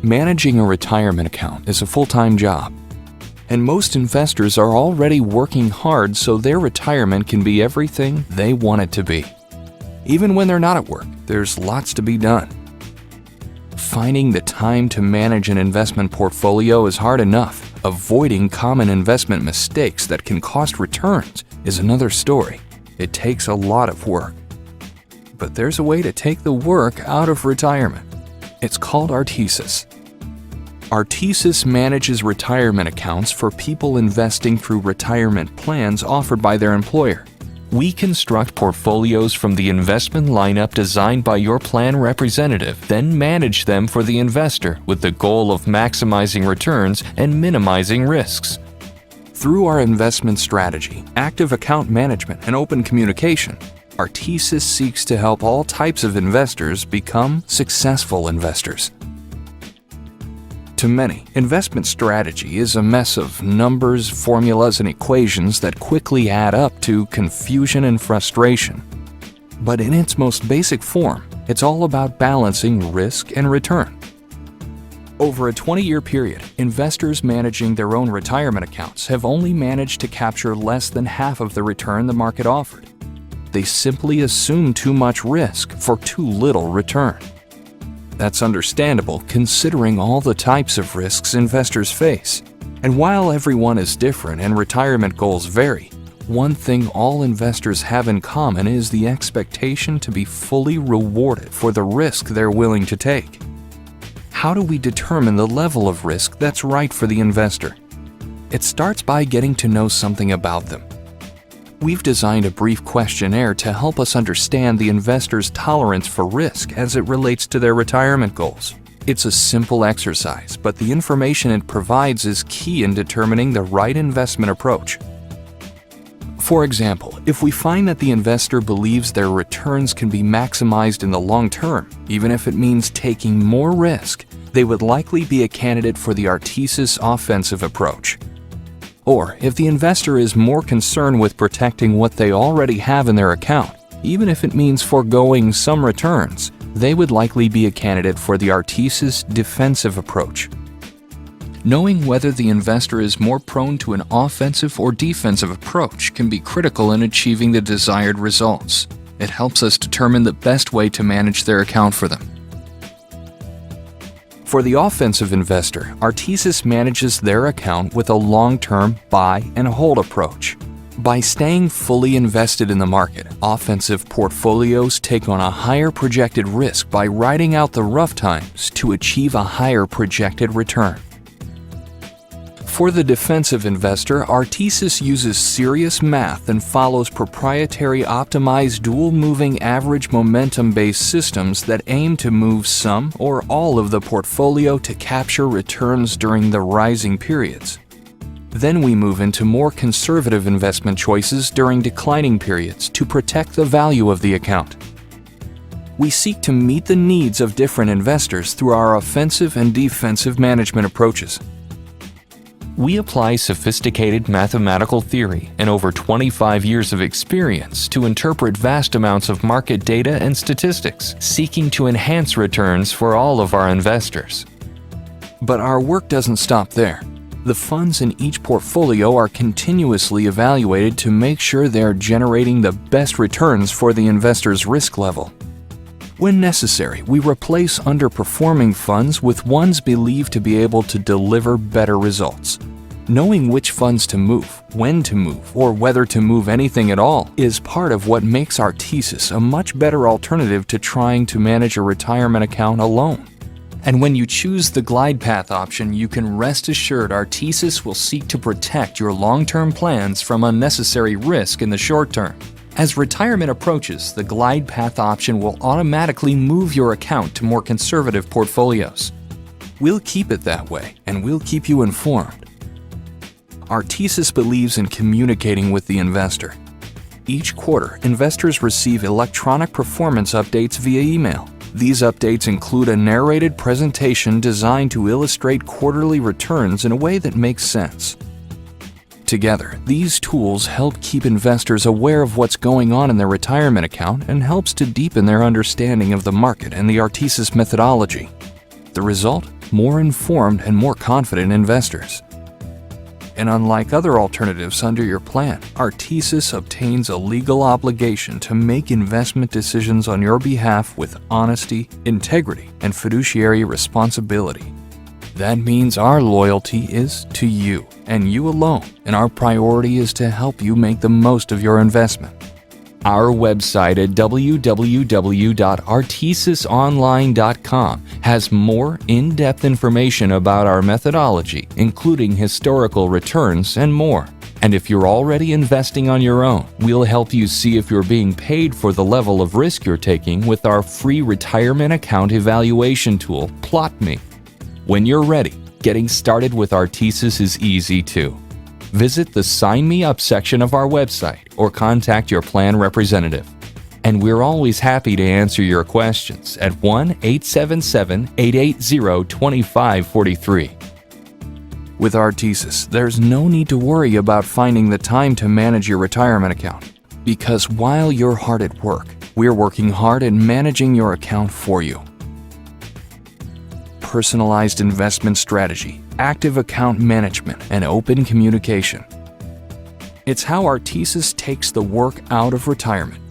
Managing a retirement account is a full-time job, and most investors are already working hard so their retirement can be everything they want it to be. Even when they're not at work, there's lots to be done. Finding the time to manage an investment portfolio is hard enough. Avoiding common investment mistakes that can cost returns is another story. It takes a lot of work. But there's a way to take the work out of retirement. It's called Artis. Artis manages retirement accounts for people investing through retirement plans offered by their employer. We construct portfolios from the investment lineup designed by your plan representative, then manage them for the investor with the goal of maximizing returns and minimizing risks. Through our investment strategy, active account management, and open communication, Artis seeks to help all types of investors become successful investors. To many, investment strategy is a mess of numbers, formulas, and equations that quickly add up to confusion and frustration. But in its most basic form, it's all about balancing risk and return. Over a 20-year period, investors managing their own retirement accounts have only managed to capture less than half of the return the market offered. They simply assume too much risk for too little return. That's understandable considering all the types of risks investors face. And while everyone is different and retirement goals vary, one thing all investors have in common is the expectation to be fully rewarded for the risk they're willing to take. How do we determine the level of risk that's right for the investor? It starts by getting to know something about them. We've designed a brief questionnaire to help us understand the investor's tolerance for risk as it relates to their retirement goals. It's a simple exercise, but the information it provides is key in determining the right investment approach. For example, if we find that the investor believes their returns can be maximized in the long term, even if it means taking more risk, they would likely be a candidate for the Artis offensive approach. Or if the investor is more concerned with protecting what they already have in their account, even if it means foregoing some returns, they would likely be a candidate for the Artis defensive approach. Knowing whether the investor is more prone to an offensive or defensive approach can be critical in achieving the desired results. It helps us determine the best way to manage their account for them. For the offensive investor, Artis manages their account with a long-term buy and hold approach. By staying fully invested in the market, offensive portfolios take on a higher projected risk by riding out the rough times to achieve a higher projected return. For the defensive investor, Artis uses serious math and follows proprietary optimized dual-moving average momentum-based systems that aim to move some or all of the portfolio to capture returns during the rising periods. Then we move into more conservative investment choices during declining periods to protect the value of the account. We seek to meet the needs of different investors through our offensive and defensive management approaches. We apply sophisticated mathematical theory and over 25 years of experience to interpret vast amounts of market data and statistics, seeking to enhance returns for all of our investors. But our work doesn't stop there. The funds in each portfolio are continuously evaluated to make sure they are generating the best returns for the investor's risk level. When necessary, we replace underperforming funds with ones believed to be able to deliver better results. Knowing which funds to move, when to move, or whether to move anything at all is part of what makes Artis a much better alternative to trying to manage a retirement account alone. And when you choose the glide path option, you can rest assured Artis will seek to protect your long-term plans from unnecessary risk in the short term. As retirement approaches, the glide path option will automatically move your account to more conservative portfolios. We'll keep it that way, and we'll keep you informed. Artis believes in communicating with the investor. Each quarter, investors receive electronic performance updates via email. These updates include a narrated presentation designed to illustrate quarterly returns in a way that makes sense. Together, these tools help keep investors aware of what's going on in their retirement account and helps to deepen their understanding of the market and the Artis methodology. The result? more informed and more confident investors. And unlike other alternatives under your plan, Artis obtains a legal obligation to make investment decisions on your behalf with honesty, integrity, and fiduciary responsibility. That means our loyalty is to you and you alone, and our priority is to help you make the most of your investment. Our website at www.artisisonline.com has more in-depth information about our methodology, including historical returns and more. And if you're already investing on your own, we'll help you see if you're being paid for the level of risk you're taking with our free retirement account evaluation tool, Plot Me. When you're ready, getting started with Artis is easy too. Visit the Sign Me Up section of our website or contact your plan representative. And we're always happy to answer your questions at 1-877-880-2543. With Artis, there's no need to worry about finding the time to manage your retirement account. Because while you're hard at work, we're working hard at managing your account for you. Personalized investment strategy, active account management, and open communication. It's how Artis takes the work out of retirement